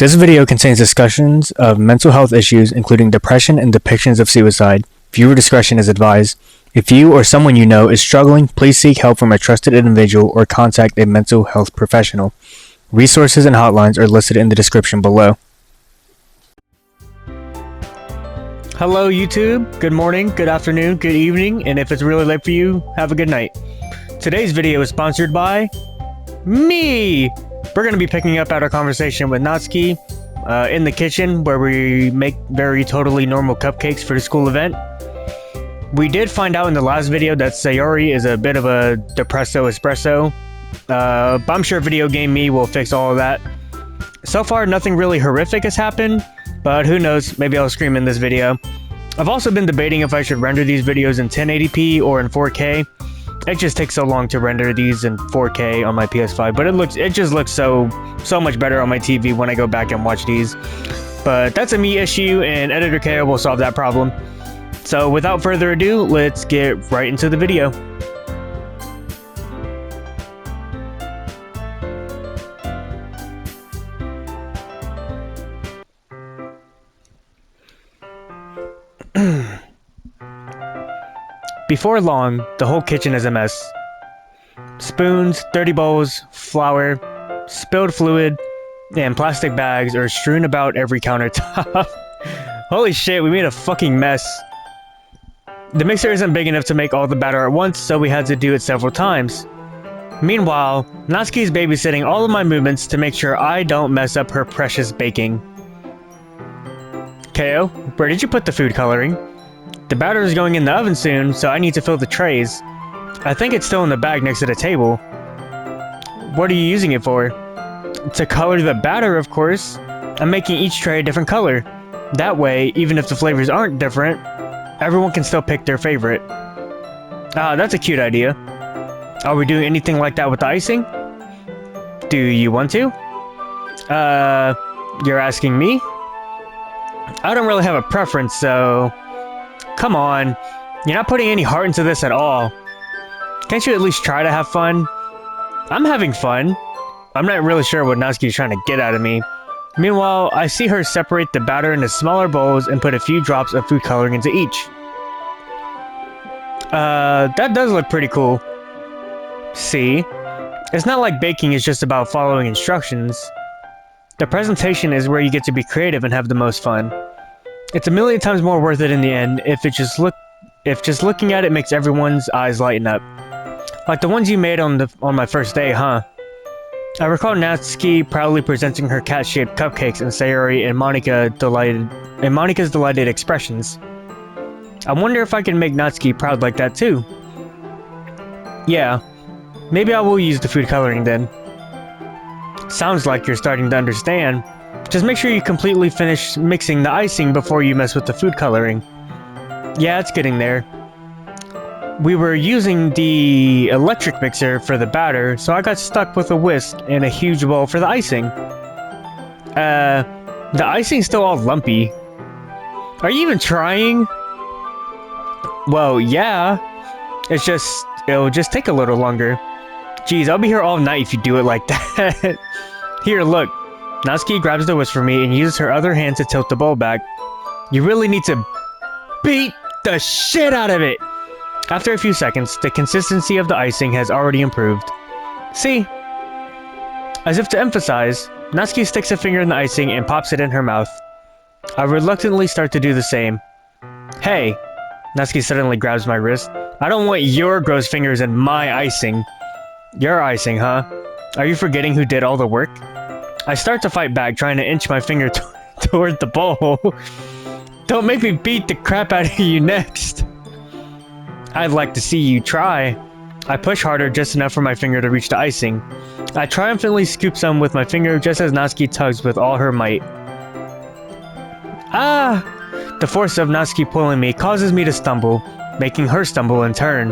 This video contains discussions of mental health issues including depression and depictions of suicide. Viewer discretion is advised. If you or someone you know is struggling, please seek help from a trusted individual or contact a mental health professional. Resources and hotlines are listed in the description below. Hello YouTube, good morning, good afternoon, good evening, and if it's really late for you, have a good night. Today's video is sponsored by me! We're going to be picking up at our conversation with Natsuki in the kitchen where we make very totally normal cupcakes for the school event. We did find out in the last video that Sayori is a bit of a depresso espresso, but I'm sure video game me will fix all of that. So far nothing really horrific has happened, but who knows, maybe I'll scream in this video. I've also been debating if I should render these videos in 1080p or in 4K. It just takes so long to render these in 4K on my PS5, but it just looks so much better on my TV when I go back and watch these. But that's a me issue, and Editor KO will solve that problem. So without further ado, let's get right into the video. Before long, the whole kitchen is a mess. Spoons, dirty bowls, flour, spilled fluid, and plastic bags are strewn about every countertop. Holy shit, we made a fucking mess. The mixer isn't big enough to make all the batter at once, so we had to do it several times. Meanwhile, Natsuki's babysitting all of my movements to make sure I don't mess up her precious baking. KO, where did you put the food coloring? The batter is going in the oven soon, so I need to fill the trays. I think it's still in the bag next to the table. What are you using it for? To color the batter, of course. I'm making each tray a different color. That way, even if the flavors aren't different, everyone can still pick their favorite. Ah, that's a cute idea. Are we doing anything like that with the icing? Do you want to? You're asking me? I don't really have a preference, so... Come on, you're not putting any heart into this at all. Can't you at least try to have fun? I'm having fun. I'm not really sure what Natsuki's trying to get out of me. Meanwhile, I see her separate the batter into smaller bowls and put a few drops of food coloring into each. That does look pretty cool. See? It's not like baking is just about following instructions. The presentation is where you get to be creative and have the most fun. It's a million times more worth it in the end if just looking at it makes everyone's eyes lighten up. Like the ones you made on my first day, huh? I recall Natsuki proudly presenting her cat-shaped cupcakes and Sayori and Monika's delighted expressions. I wonder if I can make Natsuki proud like that too. Yeah, maybe I will use the food coloring then. Sounds like you're starting to understand. Just make sure you completely finish mixing the icing before you mess with the food coloring. Yeah, it's getting there. We were using the electric mixer for the batter, so I got stuck with a whisk and a huge bowl for the icing. The icing's still all lumpy. Are you even trying? Well, yeah. It'll just take a little longer. Jeez, I'll be here all night if you do it like that. Here, look. Natsuki grabs the whisk for me and uses her other hand to tilt the bowl back. You really need to beat the shit out of it! After a few seconds, the consistency of the icing has already improved. See? As if to emphasize, Natsuki sticks a finger in the icing and pops it in her mouth. I reluctantly start to do the same. Hey! Natsuki suddenly grabs my wrist. I don't want your gross fingers in my icing. Your icing, huh? Are you forgetting who did all the work? I start to fight back, trying to inch my finger toward the bowl. Don't make me beat the crap out of you next. I'd like to see you try. I push harder just enough for my finger to reach the icing. I triumphantly scoop some with my finger just as Natsuki tugs with all her might. Ah! The force of Natsuki pulling me causes me to stumble, making her stumble in turn.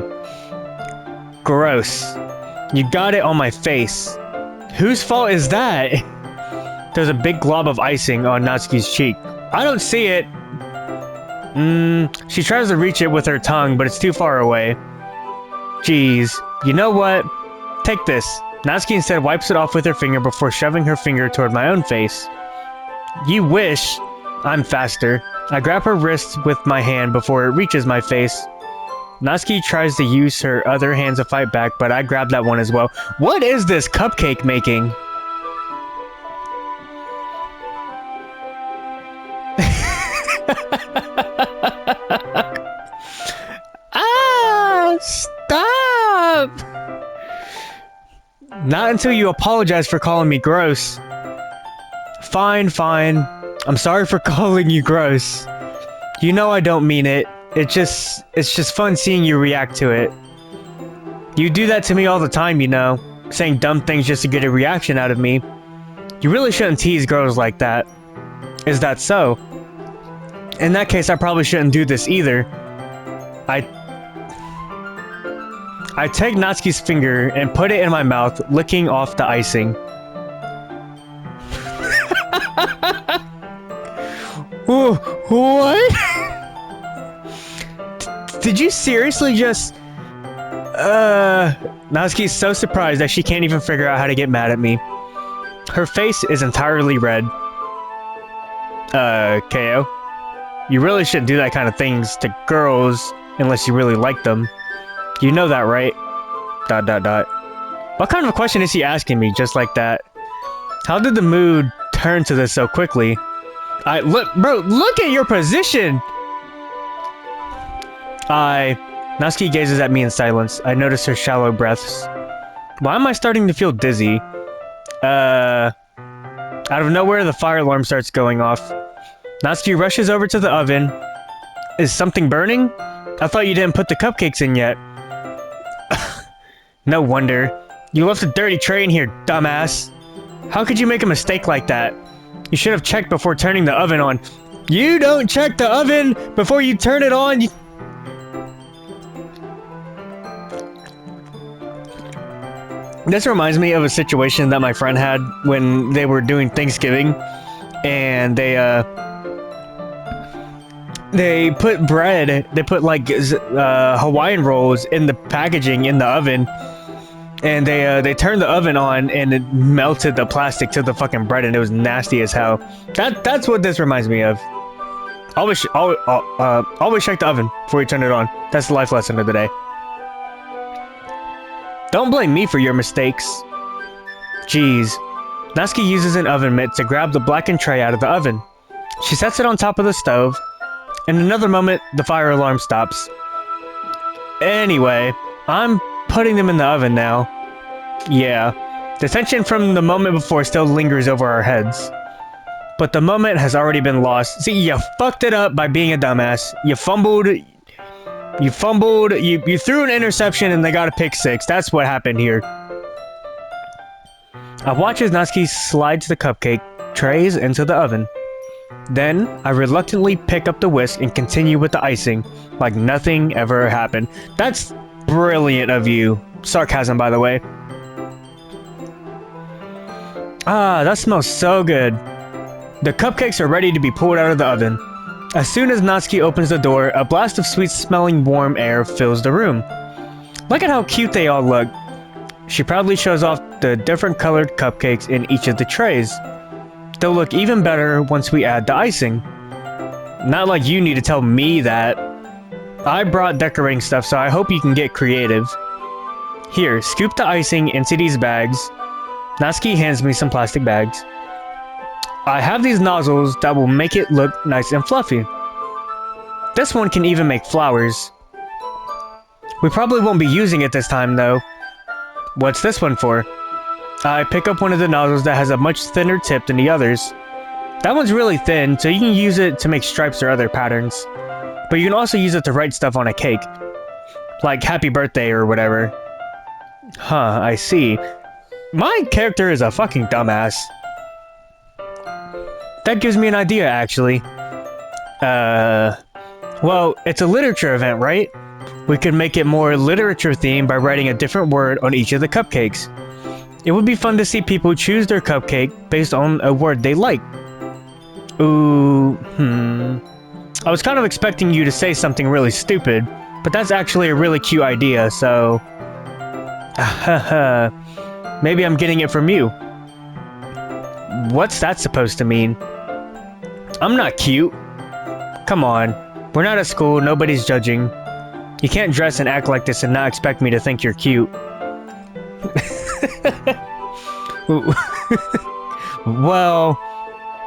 Gross. You got it on my face. Whose fault is that? There's a big glob of icing on Natsuki's cheek. I don't see it! She tries to reach it with her tongue, but it's too far away. Jeez. You know what? Take this. Natsuki instead wipes it off with her finger before shoving her finger toward my own face. You wish. I'm faster. I grab her wrist with my hand before it reaches my face. Natsuki tries to use her other hand to fight back, but I grab that one as well. What is this cupcake making? Ah! Stop! Not until you apologize for calling me gross. Fine, fine. I'm sorry for calling you gross. You know I don't mean it. It's just fun seeing you react to it. You do that to me all the time, you know, saying dumb things just to get a reaction out of me. You really shouldn't tease girls like that. Is that so? In that case, I probably shouldn't do this either. I take Natsuki's finger and put it in my mouth, licking off the icing. What? Did you seriously just... Natsuki's so surprised that she can't even figure out how to get mad at me. Her face is entirely red. KO? You really shouldn't do that kind of things to girls unless you really like them. You know that, right? ... What kind of a question is he asking me just like that? How did the mood turn to this so quickly? Look at your position! Natsuki gazes at me in silence. I notice her shallow breaths. Why am I starting to feel dizzy? Out of nowhere, the fire alarm starts going off. Natsuki rushes over to the oven. Is something burning? I thought you didn't put the cupcakes in yet. No wonder. You left a dirty tray in here, dumbass. How could you make a mistake like that? You should have checked before turning the oven on. You don't check the oven before you turn it on. This reminds me of a situation that my friend had when they were doing Thanksgiving, and they put bread, they put like Hawaiian rolls in the packaging in the oven, and they turned the oven on and it melted the plastic to the fucking bread, and it was nasty as hell. That's what this reminds me of. Always check the oven before you turn it on. That's the life lesson of the day. Don't blame me for your mistakes. Jeez. Natsuki uses an oven mitt to grab the blackened tray out of the oven. She sets it on top of the stove. In another moment, the fire alarm stops. Anyway, I'm putting them in the oven now. Yeah, the tension from the moment before still lingers over our heads. But the moment has already been lost. See, you fucked it up by being a dumbass. You fumbled, you threw an interception and they got a pick six. That's what happened here. I watch as Natsuki slides the cupcake trays into the oven. Then, I reluctantly pick up the whisk and continue with the icing, like nothing ever happened. That's brilliant of you. Sarcasm, by the way. Ah, that smells so good. The cupcakes are ready to be pulled out of the oven. As soon as Natsuki opens the door, a blast of sweet-smelling warm air fills the room. Look at how cute they all look. She proudly shows off the different colored cupcakes in each of the trays. They'll look even better once we add the icing. Not like you need to tell me that. I brought decorating stuff, so I hope you can get creative. Here, scoop the icing into these bags. Natsuki hands me some plastic bags. I have these nozzles that will make it look nice and fluffy. This one can even make flowers. We probably won't be using it this time though. What's this one for? I pick up one of the nozzles that has a much thinner tip than the others. That one's really thin, so you can use it to make stripes or other patterns. But you can also use it to write stuff on a cake. Like happy birthday or whatever. Huh, I see. My character is a fucking dumbass. That gives me an idea, actually. Well, it's a literature event, right? We could make it more literature themed by writing a different word on each of the cupcakes. It would be fun to see people choose their cupcake based on a word they like. Ooh, I was kind of expecting you to say something really stupid, but that's actually a really cute idea, so... Maybe I'm getting it from you. What's that supposed to mean? I'm not cute. Come on. We're not at school, nobody's judging. You can't dress and act like this and not expect me to think you're cute. Well,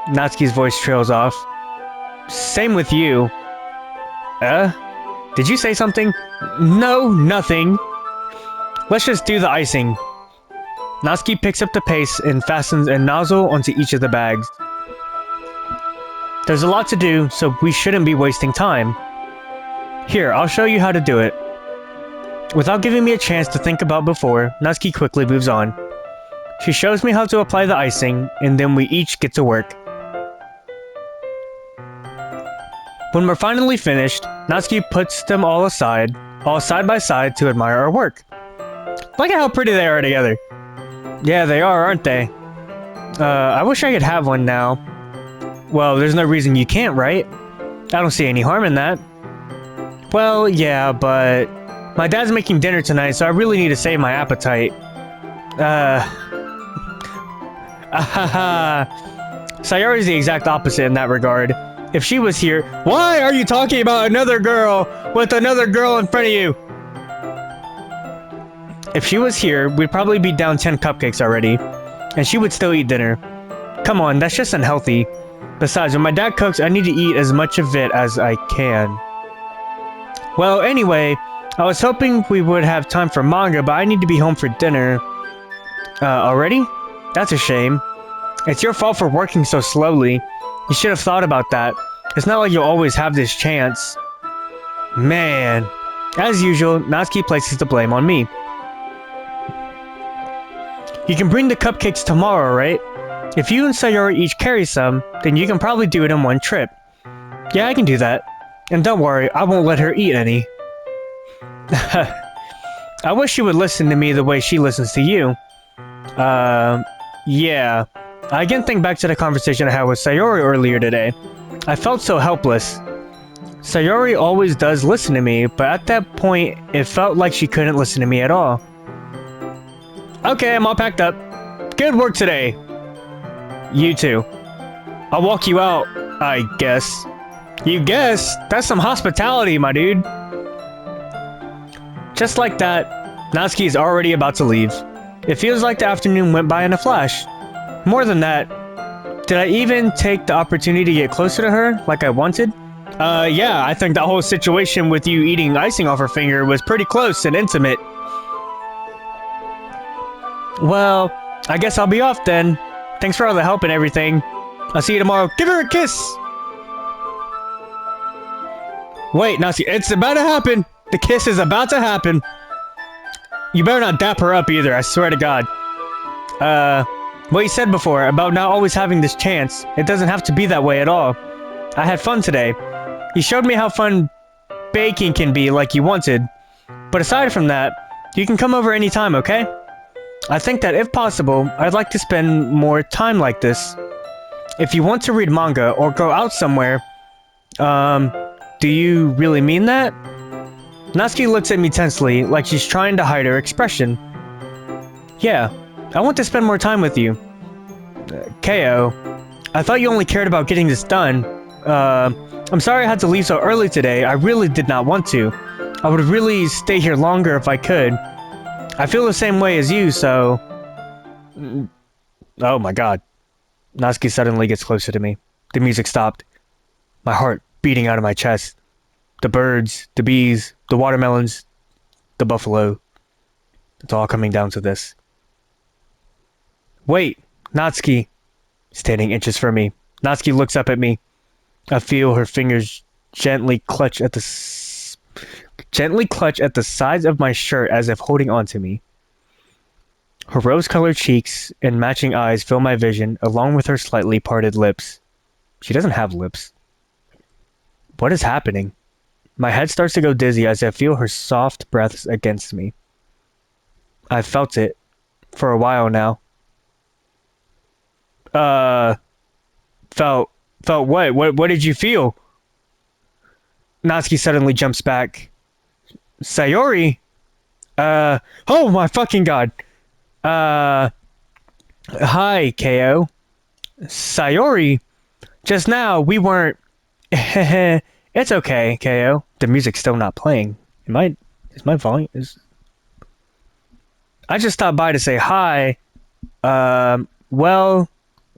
Natsuki's voice trails off. Same with you. Did you say something? No, nothing. Let's just do the icing. Natsuki picks up the paste and fastens a nozzle onto each of the bags. There's a lot to do, so we shouldn't be wasting time. Here, I'll show you how to do it. Without giving me a chance to think about before, Natsuki quickly moves on. She shows me how to apply the icing, and then we each get to work. When we're finally finished, Natsuki puts them all aside, all side by side to admire our work. Look at how pretty they are together. Yeah, they are, aren't they? I wish I could have one now. Well, there's no reason you can't, right? I don't see any harm in that. Well, yeah, but my dad's making dinner tonight, so I really need to save my appetite. Sayori's the exact opposite in that regard. If she was here— Why are you talking about another girl with another girl in front of you? If she was here, we'd probably be down 10 cupcakes already, and she would still eat dinner. Come on, that's just unhealthy. Besides, when my dad cooks, I need to eat as much of it as I can. Well, anyway, I was hoping we would have time for manga, but I need to be home for dinner. Already? That's a shame. It's your fault for working so slowly. You should have thought about that. It's not like you'll always have this chance. Man. As usual, Natsuki places the blame on me. You can bring the cupcakes tomorrow, right? If you and Sayori each carry some, then you can probably do it in one trip. Yeah, I can do that. And don't worry, I won't let her eat any. I wish you would listen to me the way she listens to you. Yeah. I again think back to the conversation I had with Sayori earlier today. I felt so helpless. Sayori always does listen to me, but at that point, it felt like she couldn't listen to me at all. Okay, I'm all packed up. Good work today. You too. I'll walk you out, I guess. You guess? That's some hospitality, my dude. Just like that, Natsuki is already about to leave. It feels like the afternoon went by in a flash. More than that, did I even take the opportunity to get closer to her like I wanted? Yeah, I think that whole situation with you eating icing off her finger was pretty close and intimate. Well, I guess I'll be off then. Thanks for all the help and everything. I'll see you tomorrow. Give her a kiss! Wait, Natsuki, it's about to happen! The kiss is about to happen! You better not dap her up either, I swear to God. What you said before about not always having this chance, it doesn't have to be that way at all. I had fun today. You showed me how fun baking can be like you wanted. But aside from that, you can come over anytime, okay? I think that if possible, I'd like to spend more time like this. If you want to read manga or go out somewhere, do you really mean that? Natsuki looks at me tensely, like she's trying to hide her expression. Yeah, I want to spend more time with you. KO, I thought you only cared about getting this done. I'm sorry I had to leave so early today. I really did not want to. I would really stay here longer if I could. I feel the same way as you, so... Oh my god. Natsuki suddenly gets closer to me. The music stopped. My heart beating out of my chest. The birds, the bees, the watermelons, the buffalo. It's all coming down to this. Wait, Natsuki. Standing inches from me. Natsuki looks up at me. I feel her fingers gently clutch at the sides of my shirt as if holding on to me. Her rose-colored cheeks and matching eyes fill my vision, along with her slightly parted lips. She doesn't have lips. What is happening? My head starts to go dizzy as I feel her soft breaths against me. I've felt it for a while now. Felt what? What did you feel? Natsuki suddenly jumps back. Sayori? Oh my fucking god. Hi, KO. Sayori? Just now, we weren't... It's okay, KO. The music's still not playing. Is my volume... I just stopped by to say hi. Well,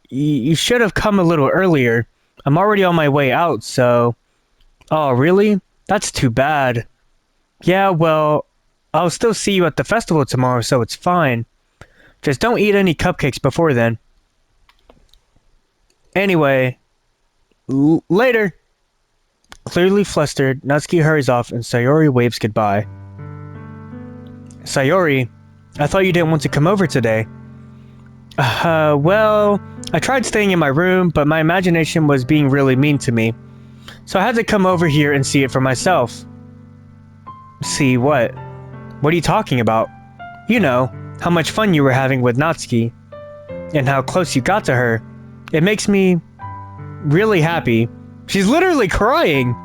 you should have come a little earlier. I'm already on my way out, so... Oh, really? That's too bad. Yeah, well, I'll still see you at the festival tomorrow, so it's fine. Just don't eat any cupcakes before then. Anyway, later. Clearly flustered, Natsuki hurries off and Sayori waves goodbye. Sayori, I thought you didn't want to come over today. Well, I tried staying in my room, but my imagination was being really mean to me. So I had to come over here and see it for myself. See what? What are you talking about? You know, how much fun you were having with Natsuki, and how close you got to her. It makes me really happy. She's literally crying!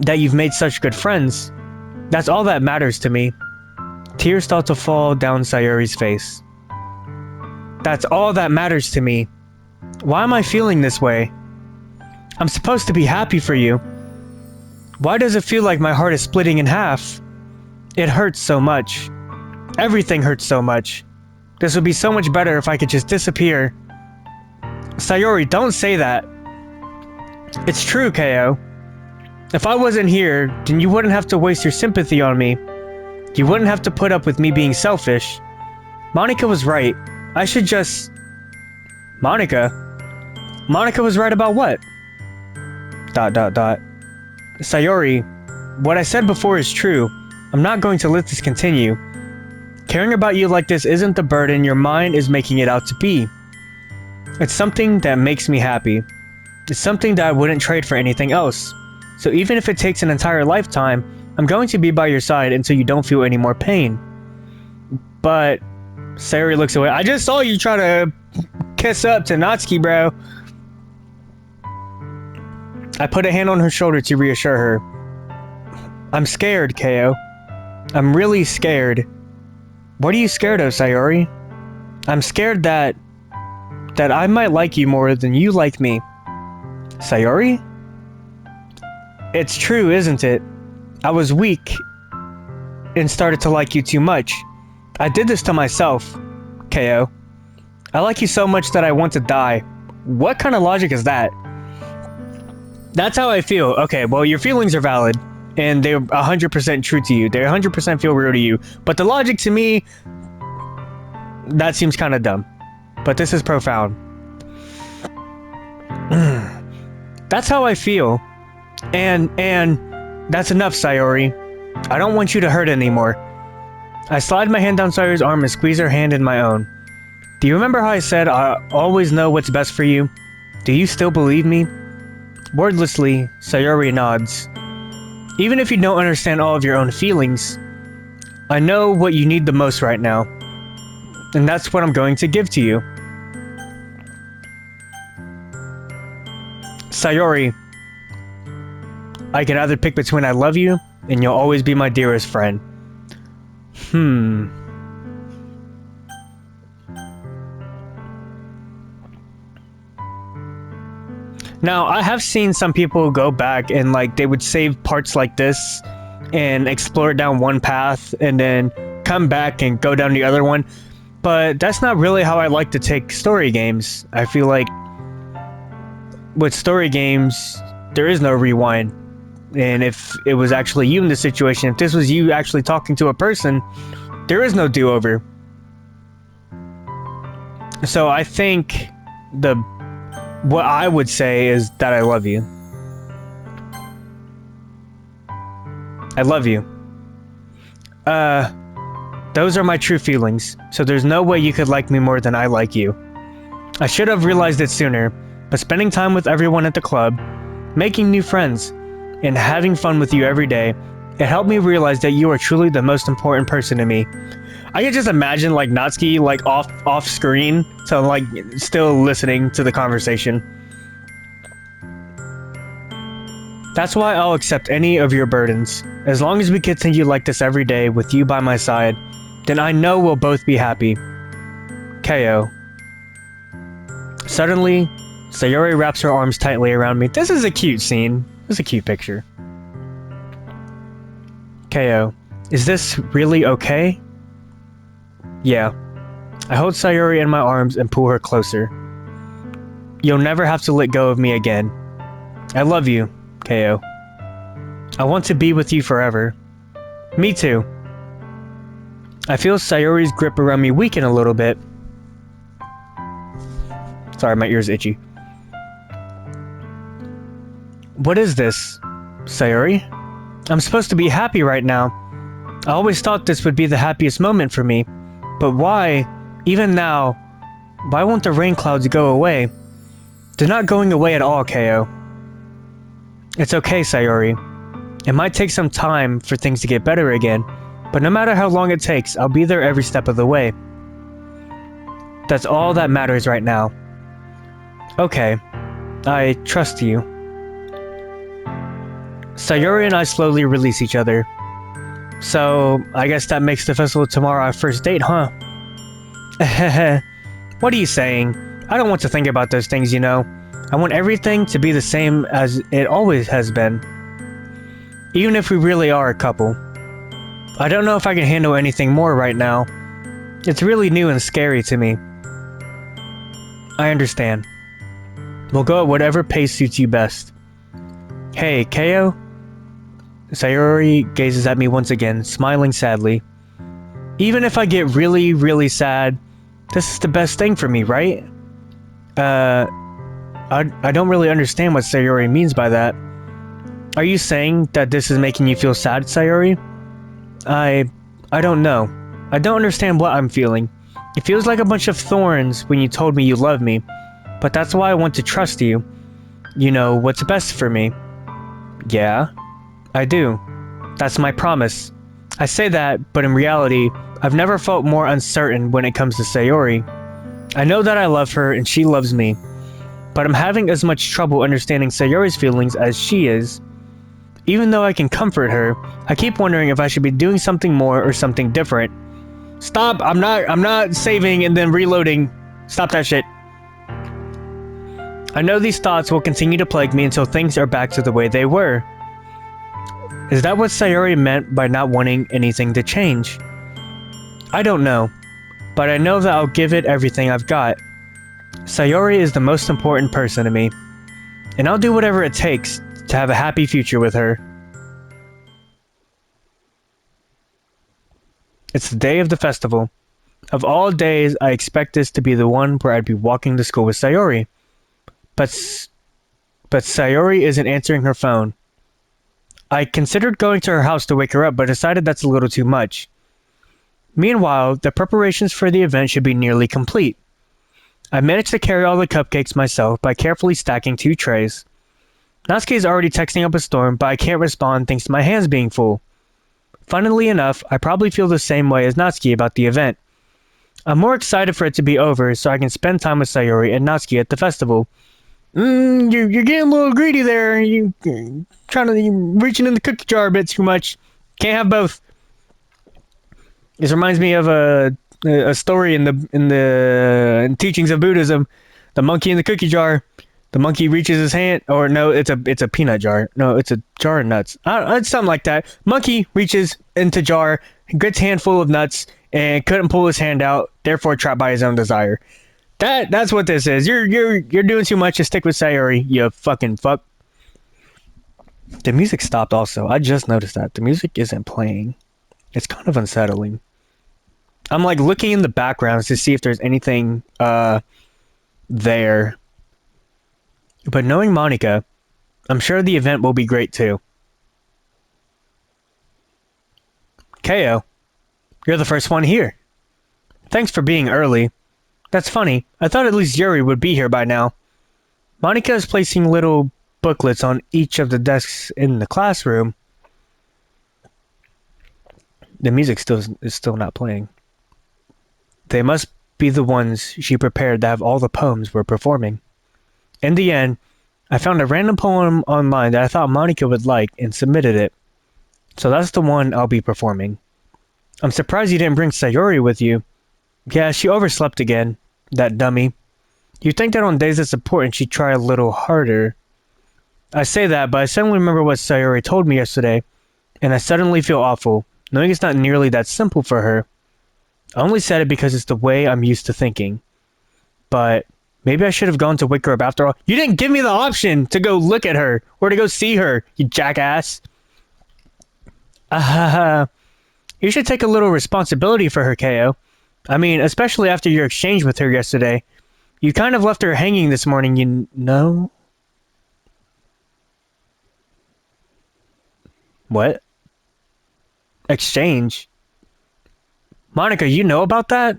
That you've made such good friends. That's all that matters to me. Tears start to fall down Sayori's face. That's all that matters to me. Why am I feeling this way? I'm supposed to be happy for you. Why does it feel like my heart is splitting in half? It hurts so much. Everything hurts so much. This would be so much better if I could just disappear. Sayori, don't say that. It's true, KO. If I wasn't here, then you wouldn't have to waste your sympathy on me. You wouldn't have to put up with me being selfish. Monica was right. I should just... Monica? Monica was right about what? ... Sayori, what I said before is true. I'm not going to let this continue. Caring about you like this isn't the burden your mind is making it out to be. It's something that makes me happy. It's something that I wouldn't trade for anything else. So even if it takes an entire lifetime, I'm going to be by your side until you don't feel any more pain. But... Sayori looks away. I just saw you try to kiss up to Natsuki, bro. I put a hand on her shoulder to reassure her. I'm scared, KO. I'm really scared. What are you scared of, Sayori? I'm scared that I might like you more than you like me. Sayori? It's true, isn't it? I was weak and started to like you too much. I did this to myself, KO. I like you so much that I want to die. What kind of logic is that? That's how I feel. Okay, well, your feelings are valid, and they're 100% true to you. They 100% feel real to you. But the logic to me, that seems kind of dumb. But this is profound. That's how I feel. And that's enough, Sayori. I don't want you to hurt anymore. I slide my hand down Sayori's arm and squeeze her hand in my own. Do you remember how I said I always know what's best for you? Do you still believe me? Wordlessly, Sayori nods. Even if you don't understand all of your own feelings, I know what you need the most right now. And that's what I'm going to give to you. Sayori, I can either pick between I love you and you'll always be my dearest friend. Now, I have seen some people go back and like they would save parts like this and explore it down one path and then come back and go down the other one. But that's not really how I like to take story games. I feel like with story games, there is no rewind. And if it was actually you in this situation, if this was you actually talking to a person, there is no do-over. So I think what I would say is that I love you. I love you. Those are my true feelings, so there's no way you could like me more than I like you. I should have realized it sooner, but spending time with everyone at the club, making new friends, and having fun with you every day, it helped me realize that you are truly the most important person to me. I can just imagine like Natsuki like off screen, so like still listening to the conversation. That's why I'll accept any of your burdens. As long as we continue like this every day with you by my side, then I know we'll both be happy. KO. Suddenly, Sayori wraps her arms tightly around me. This is a cute scene. This is a cute picture. KO, is this really okay? Yeah. I hold Sayori in my arms and pull her closer. You'll never have to let go of me again. I love you, KO. I want to be with you forever. Me too. I feel Sayori's grip around me weaken a little bit. Sorry, my ear's itchy. What is this, Sayori? I'm supposed to be happy right now. I always thought this would be the happiest moment for me. But why, even now, why won't the rain clouds go away? They're not going away at all, KO. It's okay, Sayori. It might take some time for things to get better again, but no matter how long it takes, I'll be there every step of the way. That's all that matters right now. Okay, I trust you. Sayori and I slowly release each other. So, I guess that makes the festival tomorrow our first date, huh? What are you saying? I don't want to think about those things, you know. I want everything to be the same as it always has been. Even if we really are a couple. I don't know if I can handle anything more right now. It's really new and scary to me. I understand. We'll go at whatever pace suits you best. Hey, KO? Sayori gazes at me once again, smiling sadly. Even if I get really, really sad, this is the best thing for me, right? I don't really understand what Sayori means by that. Are you saying that this is making you feel sad, Sayori? I don't know. I don't understand what I'm feeling. It feels like a bunch of thorns when you told me you love me, but that's why I want to trust you. You know what's best for me. Yeah, I do. That's my promise. I say that, but in reality, I've never felt more uncertain when it comes to Sayori. I know that I love her and she loves me, but I'm having as much trouble understanding Sayori's feelings as she is. Even though I can comfort her, I keep wondering if I should be doing something more or something different. Stop! I'm not saving and then reloading. Stop that shit. I know these thoughts will continue to plague me until things are back to the way they were. Is that what Sayori meant by not wanting anything to change? I don't know, but I know that I'll give it everything I've got. Sayori is the most important person to me, and I'll do whatever it takes to have a happy future with her. It's the day of the festival. Of all days, I expect this to be the one where I'd be walking to school with Sayori. But Sayori isn't answering her phone. I considered going to her house to wake her up, but decided that's a little too much. Meanwhile, the preparations for the event should be nearly complete. I managed to carry all the cupcakes myself by carefully stacking 2 trays. Natsuki is already texting up a storm, but I can't respond thanks to my hands being full. Funnily enough, I probably feel the same way as Natsuki about the event. I'm more excited for it to be over so I can spend time with Sayori and Natsuki at the festival. You're getting a little greedy there. You're reaching in the cookie jar a bit too much. Can't have both. This reminds me of a story in the teachings of Buddhism. The monkey in the cookie jar. The monkey reaches his hand, or no, it's a peanut jar. No, it's a jar of nuts. It's something like that. Monkey reaches into jar, gets handful of nuts, and couldn't pull his hand out. Therefore, trapped by his own desire. That's what this is. You're doing too much to stick with Sayori, you fucking fuck. The music stopped also. I just noticed that. The music isn't playing. It's kind of unsettling. I'm like looking in the backgrounds to see if there's anything there. But knowing Monika, I'm sure the event will be great too. KO, you're the first one here. Thanks for being early. That's funny. I thought at least Yuri would be here by now. Monika is placing little booklets on each of the desks in the classroom. The music is still not playing. They must be the ones she prepared to have all the poems we're performing. In the end, I found a random poem online that I thought Monika would like and submitted it. So that's the one I'll be performing. I'm surprised you didn't bring Sayori with you. Yeah, she overslept again. That dummy. You'd think that on days that's important she'd try a little harder. I say that, but I suddenly remember what Sayori told me yesterday, and I suddenly feel awful, knowing it's not nearly that simple for her. I only said it because it's the way I'm used to thinking. But maybe I should have gone to wake her up after all. You didn't give me the option to go look at her, or to go see her, you jackass. You should take a little responsibility for her, KO. I mean, especially after your exchange with her yesterday. You kind of left her hanging this morning, you know? What? Exchange? Monica, you know about that?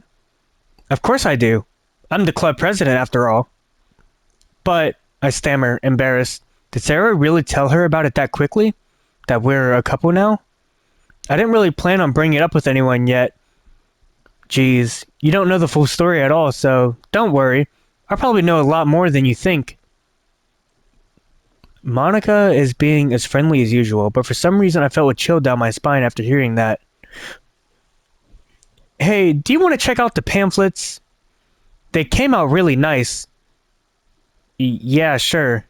Of course I do. I'm the club president after all. But, I stammer, embarrassed. Did Sarah really tell her about it that quickly? That we're a couple now? I didn't really plan on bringing it up with anyone yet. Geez, you don't know the full story at all, so don't worry. I probably know a lot more than you think. Monica is being as friendly as usual, but for some reason I felt a chill down my spine after hearing that. Hey, do you want to check out the pamphlets? They came out really nice. Yeah, sure.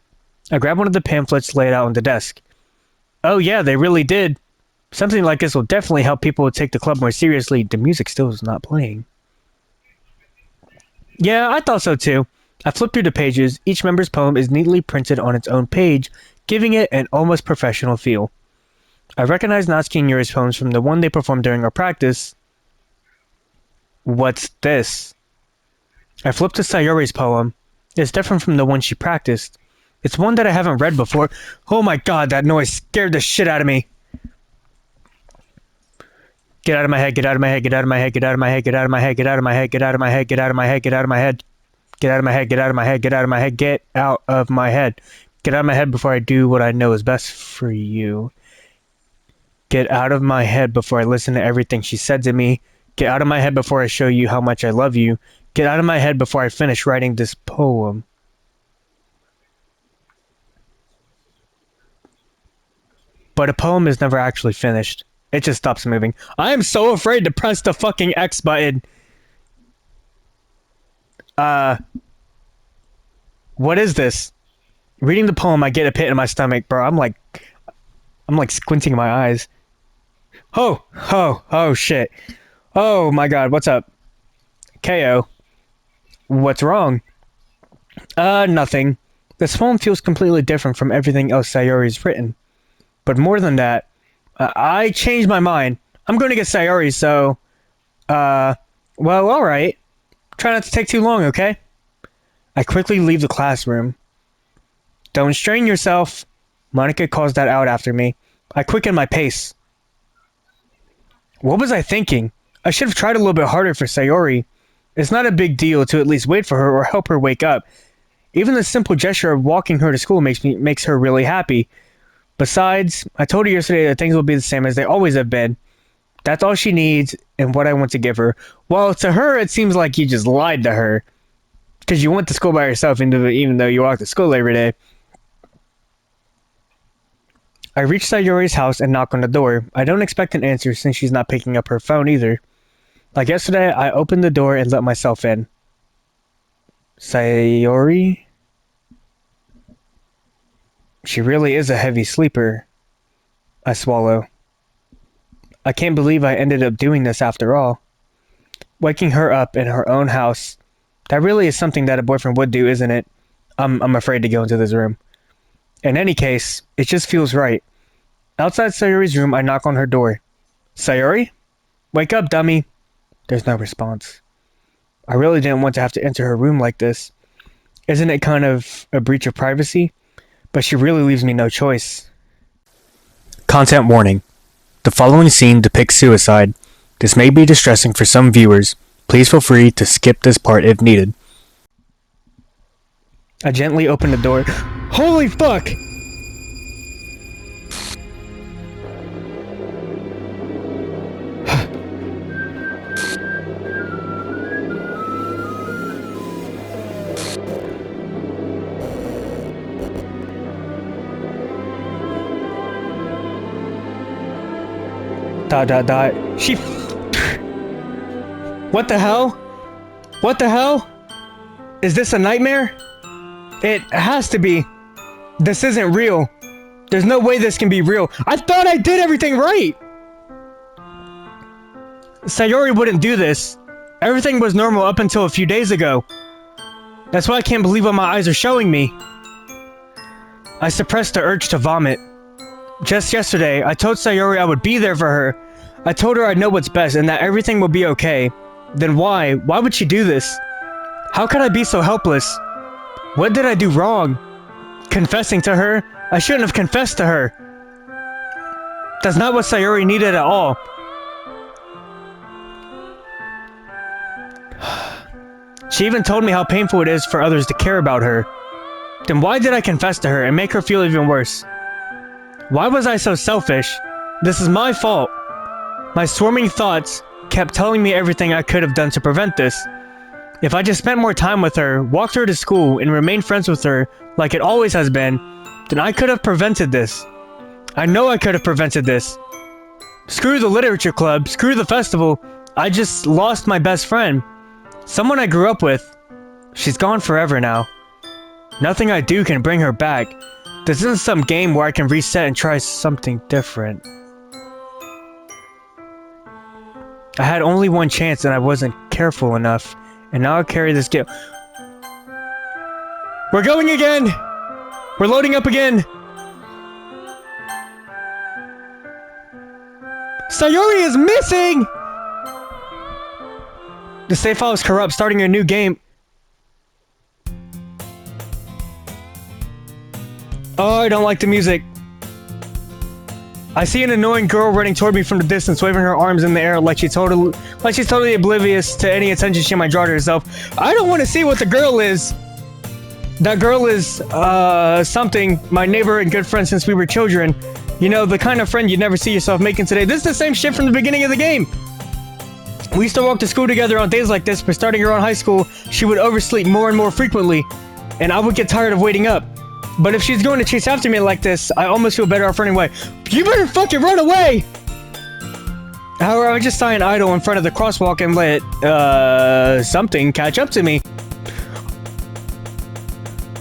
I grabbed one of the pamphlets laid out on the desk. Oh yeah, they really did. Something like this will definitely help people take the club more seriously. The music still is not playing. Yeah, I thought so too. I flipped through the pages. Each member's poem is neatly printed on its own page, giving it an almost professional feel. I recognized Natsuki and Yuri's poems from the one they performed during our practice. What's this? I flipped to Sayori's poem. It's different from the one she practiced. It's one that I haven't read before. Oh my god, that noise scared the shit out of me. Get out of my head, get out of my head, get out of my head, get out of my head, get out of my head, get out of my head, get out of my head, get out of my head, get out of my head. Get out of my head, get out of my head, get out of my head, get out of my head. Get out of my head before I do what I know is best for you. Get out of my head before I listen to everything she said to me. Get out of my head before I show you how much I love you. Get out of my head before I finish writing this poem. But a poem is never actually finished. It just stops moving. I am so afraid to press the fucking X button. What is this? Reading the poem, I get a pit in my stomach, bro. I'm like squinting my eyes. Oh, shit. Oh my god, what's up? KO. What's wrong? Nothing. This poem feels completely different from everything else Sayori's written. But more than that, I changed my mind. I'm going to get Sayori, so... well, alright. Try not to take too long, okay? I quickly leave the classroom. Don't strain yourself. Monica calls that out after me. I quicken my pace. What was I thinking? I should have tried a little bit harder for Sayori. It's not a big deal to at least wait for her or help her wake up. Even the simple gesture of walking her to school makes her really happy. Besides, I told her yesterday that things will be the same as they always have been. That's all she needs and what I want to give her. Well, to her, it seems like you just lied to her. Because you went to school by yourself even though you walk to school every day. I reach Sayori's house and knock on the door. I don't expect an answer since she's not picking up her phone either. Like yesterday, I opened the door and let myself in. Sayori? She really is a heavy sleeper. I swallow. I can't believe I ended up doing this after all. Waking her up in her own house. That really is something that a boyfriend would do, isn't it? I'm afraid to go into this room. In any case, it just feels right. Outside Sayori's room, I knock on her door. Sayori? Wake up, dummy. There's no response. I really didn't want to have to enter her room like this. Isn't it kind of a breach of privacy? But she really leaves me no choice. Content warning. The following scene depicts suicide. This may be distressing for some viewers. Please feel free to skip this part if needed. I gently open the door. Holy fuck! She... What the hell? What the hell? Is this a nightmare? It has to be. This isn't real. There's no way this can be real. I thought I did everything right! Sayori wouldn't do this. Everything was normal up until a few days ago. That's why I can't believe what my eyes are showing me. I suppressed the urge to vomit. Just yesterday, I told Sayori I would be there for her. I told her I know what's best and that everything will be okay. Then why? Why would she do this? How could I be so helpless? What did I do wrong? Confessing to her? I shouldn't have confessed to her. That's not what Sayori needed at all. She even told me how painful it is for others to care about her. Then why did I confess to her and make her feel even worse? Why was I so selfish? This is my fault. My swarming thoughts kept telling me everything I could have done to prevent this. If I just spent more time with her, walked her to school, and remained friends with her like it always has been, then I could have prevented this. I know I could have prevented this. Screw the literature club, screw the festival. I just lost my best friend. Someone I grew up with. She's gone forever now. Nothing I do can bring her back. This isn't some game where I can reset and try something different. I had only one chance and I wasn't careful enough. And now I carry this guilt. We're going again! We're loading up again! Sayori is missing! The save file is corrupt, starting a new game. Oh, I don't like the music. I see an annoying girl running toward me from the distance, waving her arms in the air like she's totally oblivious to any attention she might draw to herself. I don't want to see what the girl is. That girl is, something, my neighbor and good friend since we were children. You know, the kind of friend you'd never see yourself making today. This is the same shit from the beginning of the game. We used to walk to school together on days like this, but starting around high school, she would oversleep more and more frequently, and I would get tired of waiting up. But if she's going to chase after me like this, I almost feel better off running away. You better fucking run away! However, I would just stand idle in front of the crosswalk and let, something catch up to me.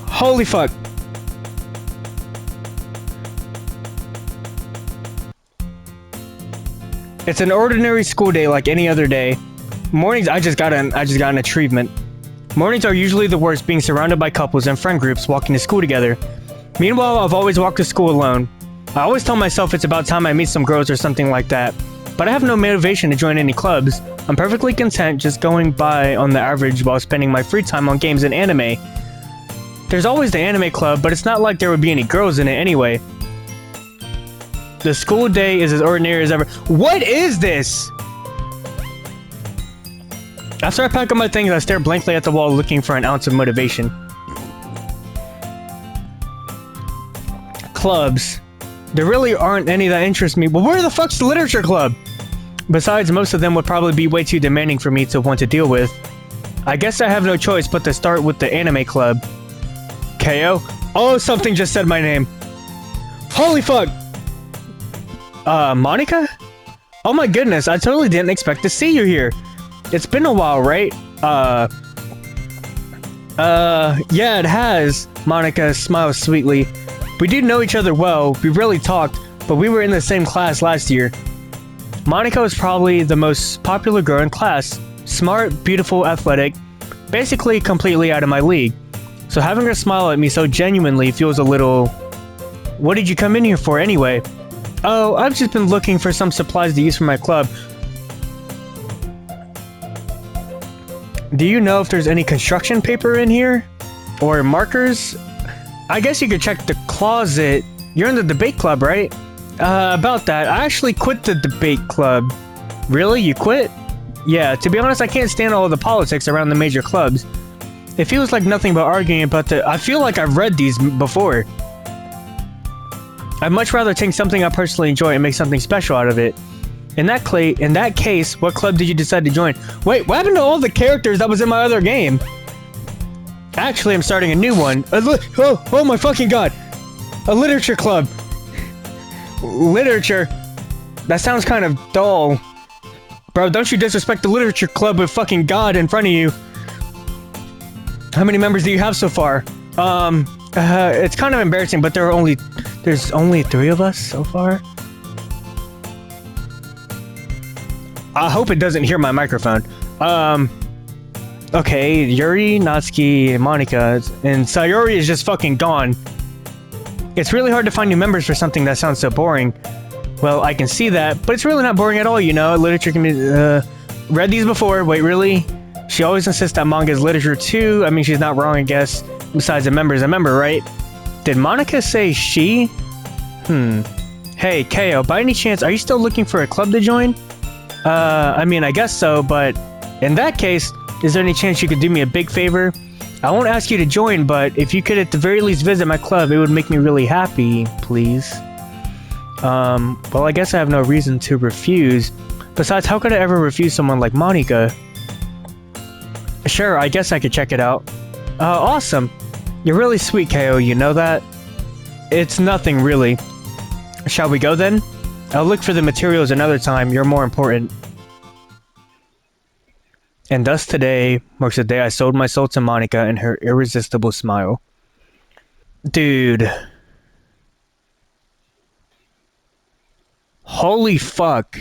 Holy fuck. It's an ordinary school day like any other day. Mornings, I just got an achievement. Mornings are usually the worst, being surrounded by couples and friend groups walking to school together. Meanwhile, I've always walked to school alone. I always tell myself it's about time I meet some girls or something like that. But I have no motivation to join any clubs. I'm perfectly content just going by on the average while spending my free time on games and anime. There's always the anime club, but it's not like there would be any girls in it anyway. The school day is as ordinary as ever. What is this? After I pack up my things, I stare blankly at the wall looking for an ounce of motivation. Clubs. There really aren't any that interest me. But where the fuck's the literature club? Besides, most of them would probably be way too demanding for me to want to deal with. I guess I have no choice but to start with the anime club. KO? Oh, something just said my name. Holy fuck! Monica? Oh my goodness, I totally didn't expect to see you here. It's been a while, right? Yeah, it has. Monica smiles sweetly. We do know each other well, we really talked, but we were in the same class last year. Monica was probably the most popular girl in class. Smart, beautiful, athletic, basically completely out of my league. So having her smile at me so genuinely feels a little... What did you come in here for anyway? Oh, I've just been looking for some supplies to use for my club. Do you know if there's any construction paper in here? Or markers? I guess you could check the closet. You're in the debate club, right? About that, I actually quit the debate club. Really? You quit? Yeah, to be honest, I can't stand all of the politics around the major clubs. It feels like nothing but arguing about the... I feel like I've read these before. I'd much rather take something I personally enjoy and make something special out of it. In that case, what club did you decide to join? Wait, what happened to all the characters that was in my other game? Actually, I'm starting a new one. Oh my fucking god! A literature club! Literature? That sounds kind of dull. Bro, don't you disrespect the literature club with fucking God in front of you. How many members do you have so far? It's kind of embarrassing, but there's only 3 of us so far. I hope it doesn't hear my microphone. Okay, Yuri, Natsuki, Monica, and Sayori is just fucking gone. It's really hard to find new members for something that sounds so boring. Well, I can see that, but it's really not boring at all, you know? Literature can be, read these before. Wait, really? She always insists that manga is literature too. I mean, she's not wrong, I guess. Besides, a member is a member, right? Did Monica say she? Hey, Ko, by any chance, are you still looking for a club to join? I mean, I guess so, but in that case, is there any chance you could do me a big favor? I won't ask you to join, but if you could at the very least visit my club, it would make me really happy, please. Well, I guess I have no reason to refuse. Besides, how could I ever refuse someone like Monica? Sure, I guess I could check it out. Awesome. You're really sweet, Ko, you know that? It's nothing, really. Shall we go then? I'll look for the materials another time, you're more important. And thus today marks the day I sold my soul to Monica and her irresistible smile. Dude. Holy fuck.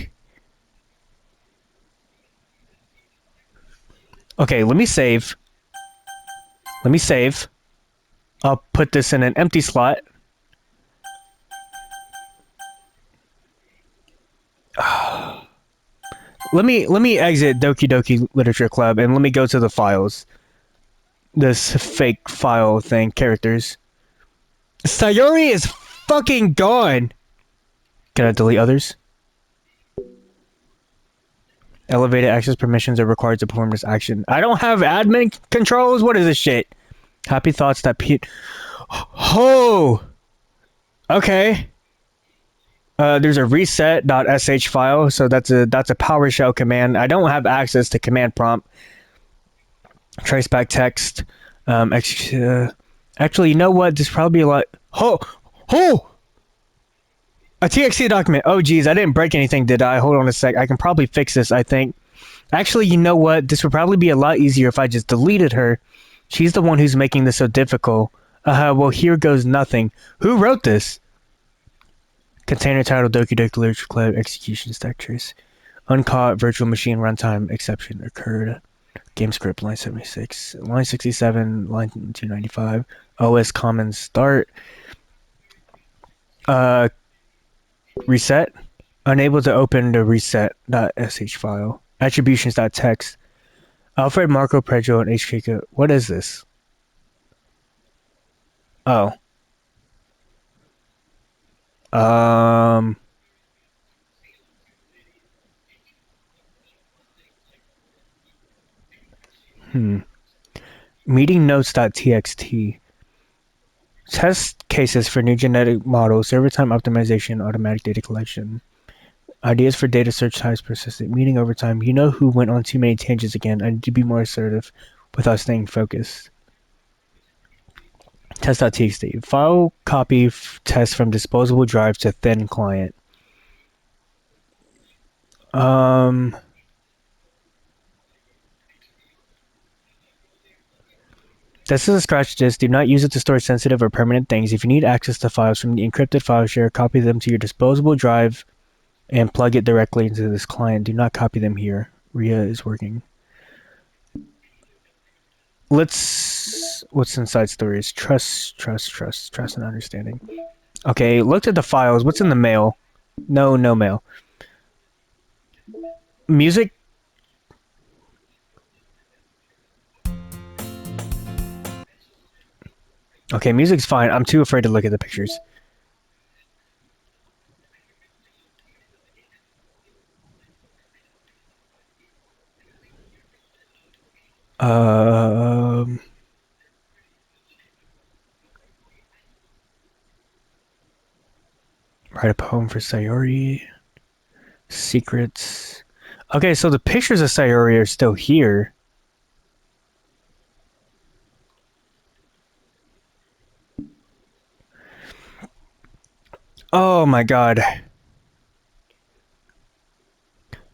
Okay, let me save. I'll put this in an empty slot. Let me exit Doki Doki Literature Club and let me go to the files. This fake file thing, characters. Sayori is fucking gone! Can I delete others? Elevated access permissions are required to perform this action. I don't have admin controls? What is this shit? Happy thoughts that Oh! Okay. There's a reset.sh file, so that's a PowerShell command. I don't have access to command prompt. Traceback text. Actually, you know what? There's probably a lot. Oh! A TXT document. Oh, geez, I didn't break anything, did I? Hold on a sec. I can probably fix this, I think. Actually, you know what? This would probably be a lot easier if I just deleted her. She's the one who's making this so difficult. Well, here goes nothing. Who wrote this? Container title Doki Doki Literature Club execution stack trace. Uncaught virtual machine runtime exception occurred. Game script line 76. Line 67, line 295. OS common start. Reset. Unable to open the reset.sh file. Attributions.txt. Alfred Marco Prejo and HK. What is this? Oh. Meeting notes.txt. Test cases for new genetic models, server time optimization, automatic data collection. Ideas for data search types persistent. Meeting over time. You know who went on too many tangents again. I need to be more assertive without staying focused. Test.txt. File copy test from disposable drive to thin client. This is a scratch disk. Do not use it to store sensitive or permanent things. If you need access to files from the encrypted file share, copy them to your disposable drive and plug it directly into this client. Do not copy them here. RIA is working. What's inside storage? Trust and understanding. Okay, looked at the files. What's in the mail? No mail. Music? Okay, music's fine. I'm too afraid to look at the pictures. Write a poem for Sayori. Secrets. Okay, so the pictures of Sayori are still here. Oh my god.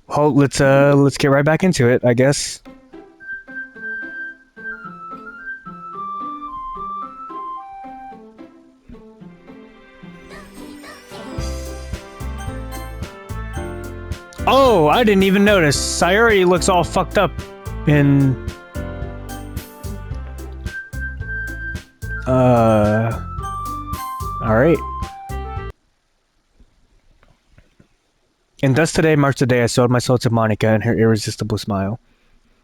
Well, let's get right back into it, I guess. Oh, I didn't even notice. Sayori looks all fucked up in... Alright. And thus today marks the day I sold my soul to Monica and her irresistible smile.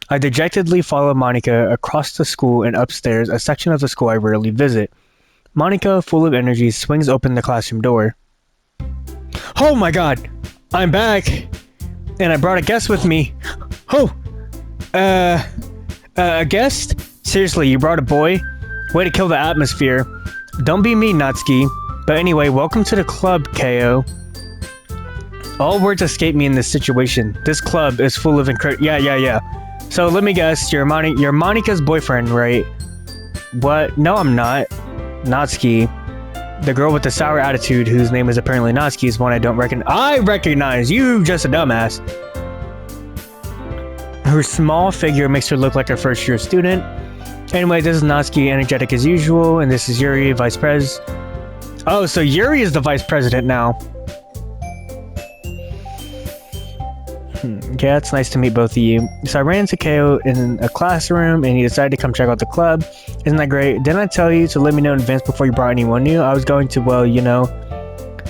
I dejectedly follow Monica across the school and upstairs, a section of the school I rarely visit. Monica, full of energy, swings open the classroom door. Oh my god! I'm back! And I brought a guest with me. Oh! A guest? Seriously, you brought a boy? Way to kill the atmosphere. Don't be mean, Natsuki. But anyway, welcome to the club, KO. All words escape me in this situation. This club is full of Yeah. So let me guess, you're Monica's boyfriend, right? What? No, I'm not. Natsuki. The girl with the sour attitude, whose name is apparently Natsuki, is one I don't recognize. I recognize! You just a dumbass. Her small figure makes her look like a first-year student. Anyway, this is Natsuki, energetic as usual, and this is Yuri, vice pres. Oh, so Yuri is the vice president now. Yeah, it's nice to meet both of you. So I ran into KO in a classroom, and he decided to come check out the club. Isn't that great? Didn't I tell you to let me know in advance before you brought anyone new? I was going to, well, you know.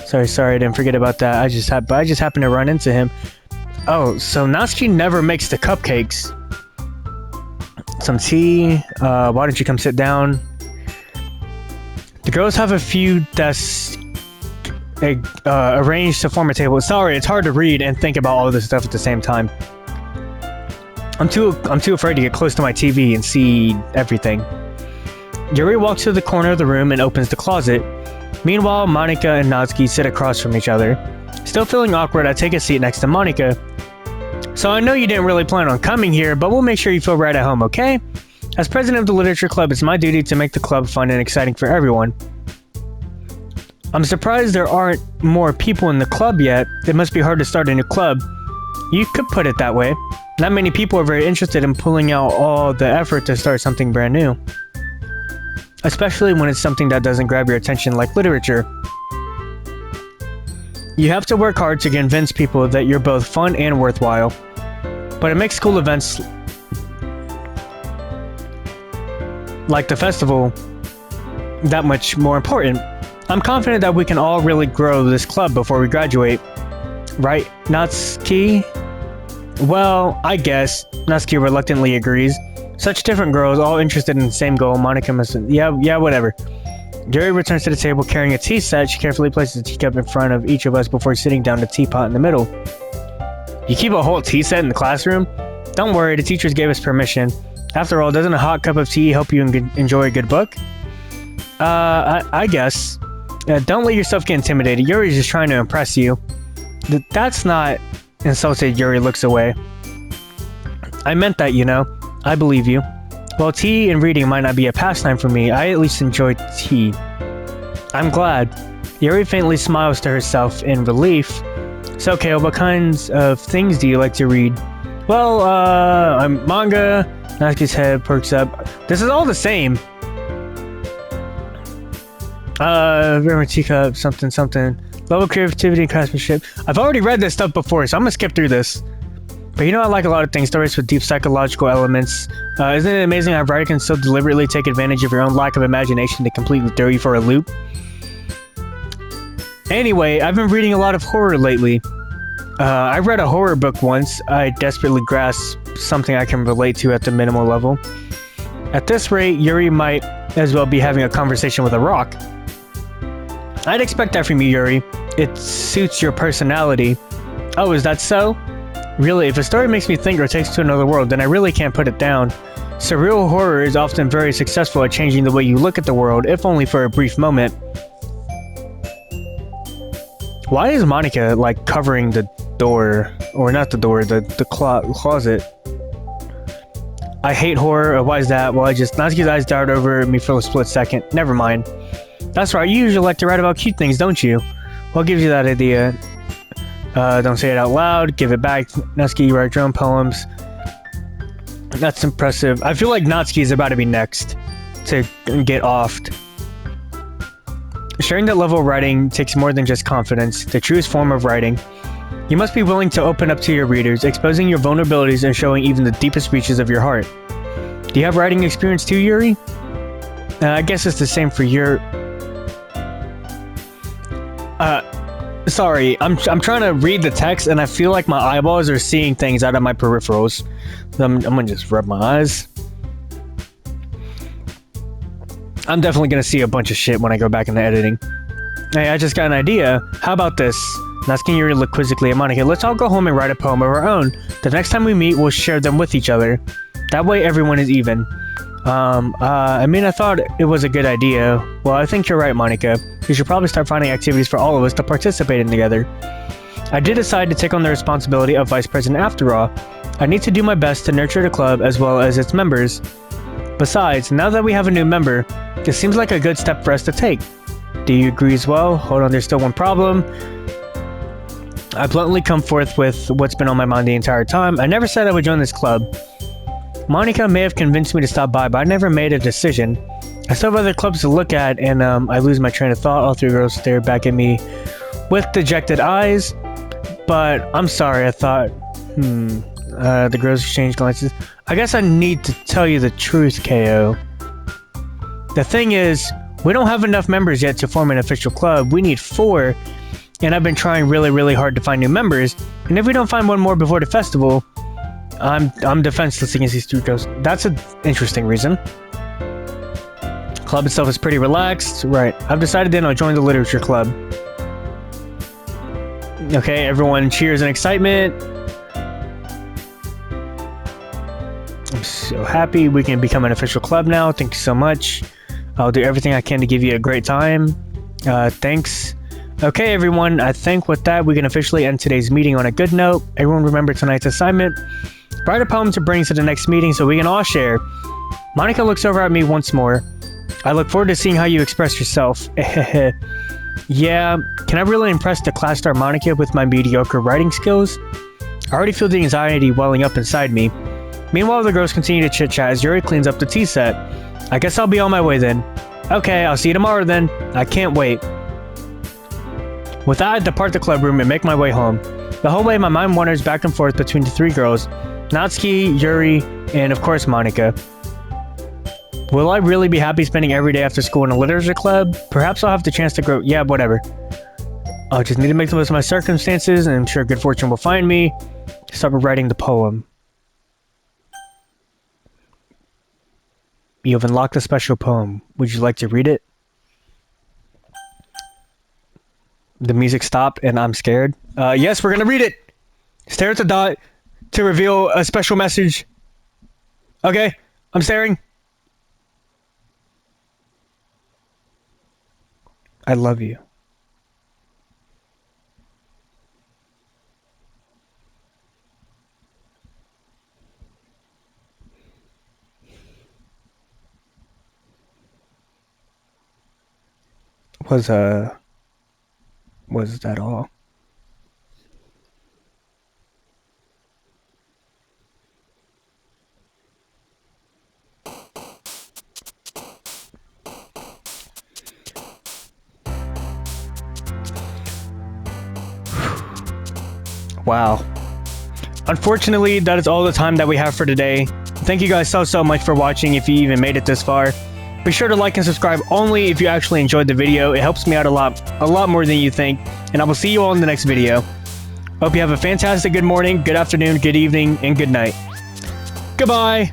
Sorry, I didn't forget about that. I just happened to run into him. Oh, so Natsuki never makes the cupcakes. Some tea. Why don't you come sit down? The girls have a few desks arranged to form a table. Sorry, it's hard to read and think about all of this stuff at the same time. I'm too afraid to get close to my TV and see everything. Yuri walks to the corner of the room and opens the closet. Meanwhile, Monica and Natsuki sit across from each other. Still feeling awkward, I take a seat next to Monica. So I know you didn't really plan on coming here, but we'll make sure you feel right at home, okay? As president of the literature club, it's my duty to make the club fun and exciting for everyone. I'm surprised there aren't more people in the club yet. It must be hard to start a new club. You could put it that way. Not many people are very interested in pulling out all the effort to start something brand new. Especially when it's something that doesn't grab your attention like literature. You have to work hard to convince people that you're both fun and worthwhile. But it makes school events like the festival that much more important. I'm confident that we can all really grow this club before we graduate. Right, Natsuki? Well, I guess. Natsuki reluctantly agrees. Such different girls, all interested in the same goal. Monica must... Yeah, whatever. Yuri returns to the table carrying a tea set. She carefully places a teacup in front of each of us before sitting down the teapot in the middle. You keep a whole tea set in the classroom? Don't worry, the teachers gave us permission. After all, doesn't a hot cup of tea help you enjoy a good book? I guess. Don't let yourself get intimidated. Yuri's just trying to impress you. That's not... Insulted, Yuri looks away. I meant that, you know. I believe you. While tea and reading might not be a pastime for me, I at least enjoy tea. I'm glad. Yuri faintly smiles to herself in relief. So, Kale, what kinds of things do you like to read? Well, I'm manga. Natsuki's head perks up. This is all the same. Teacup, something. Level creativity and craftsmanship. I've already read this stuff before, so I'm gonna skip through this. But you know, I like a lot of things, stories with deep psychological elements. Isn't it amazing how a writer can so deliberately take advantage of your own lack of imagination to completely throw you for a loop? Anyway, I've been reading a lot of horror lately. I read a horror book once. I desperately grasped something I can relate to at the minimal level. At this rate, Yuri might as well be having a conversation with a rock. I'd expect that from you, Yuri. It suits your personality. Oh, is that so? Really, if a story makes me think or takes to another world, then I really can't put it down. Surreal horror is often very successful at changing the way you look at the world, if only for a brief moment. Why is Monica, like, covering the door? Or not the door, the closet. I hate horror. Why is that? Well, Natsuki's eyes darted over me for a split second. Never mind. That's right, you usually like to write about cute things, don't you? What gives you that idea? Don't say it out loud. Give it back. Natsuki, you write your own poems. That's impressive. I feel like Natsuki is about to be next to get offed. Sharing that level of writing takes more than just confidence. The truest form of writing. You must be willing to open up to your readers, exposing your vulnerabilities and showing even the deepest reaches of your heart. Do you have writing experience too, Yuri? I guess it's the same for your... Sorry, I'm trying to read the text and I feel like my eyeballs are seeing things out of my peripherals. So I'm gonna just rub my eyes. I'm definitely gonna see a bunch of shit when I go back into editing. Hey, I just got an idea. How about this? Asking Yuri to look quizzically at Monica. Let's all go home and write a poem of our own. The next time we meet, we'll share them with each other. That way everyone is even. I mean, I thought it was a good idea. Well, I think you're right, Monica. We should probably start finding activities for all of us to participate in together. I did decide to take on the responsibility of vice president after all. I need to do my best to nurture the club as well as its members. Besides, now that we have a new member, it seems like a good step for us to take. Do you agree as well? Hold on, there's still one problem. I bluntly come forth with what's been on my mind the entire time. I never said I would join this club. Monica may have convinced me to stop by, but I never made a decision. I still have other clubs to look at, and I lose my train of thought. All three girls stare back at me with dejected eyes. But I'm sorry, I thought... the girls exchange glances. I guess I need to tell you the truth, KO. The thing is, we don't have enough members yet to form an official club. We need 4, and I've been trying really, really hard to find new members. And if we don't find one more before the festival, I'm defenseless against these 2 girls. That's an interesting reason. Club itself is pretty relaxed. Right, I've decided then I'll join the literature club. Okay, everyone cheers in excitement. I'm so happy we can become an official club now. Thank you so much. I'll do everything I can to give you a great time. Thanks. Okay, everyone, I think with that, we can officially end today's meeting on a good note. Everyone remember tonight's assignment. Write a poem to bring to the next meeting so we can all share. Monica looks over at me once more. I look forward to seeing how you express yourself. Yeah, can I really impress the class star Monica with my mediocre writing skills? I already feel the anxiety welling up inside me. Meanwhile, the girls continue to chit-chat as Yuri cleans up the tea set. I guess I'll be on my way then. Okay, I'll see you tomorrow then. I can't wait. With that, I depart the club room and make my way home. The whole way, my mind wanders back and forth between the 3 girls. Natsuki, Yuri, and of course Monica. Will I really be happy spending every day after school in a literature club? Perhaps I'll have the chance to grow- yeah, whatever. I'll just need to make the most of my circumstances, and I'm sure good fortune will find me. Start writing the poem. You have unlocked a special poem. Would you like to read it? The music stopped and I'm scared. Yes, we're gonna read it! Stare at the dot to reveal a special message. Okay, I'm staring. I love you. Was that all? Wow. Unfortunately, that is all the time that we have for today. Thank you guys so much for watching if you even made it this far. Be sure to like and subscribe only if you actually enjoyed the video. It helps me out a lot more than you think. And I will see you all in the next video. Hope you have a fantastic good morning, good afternoon, good evening, and good night. Goodbye!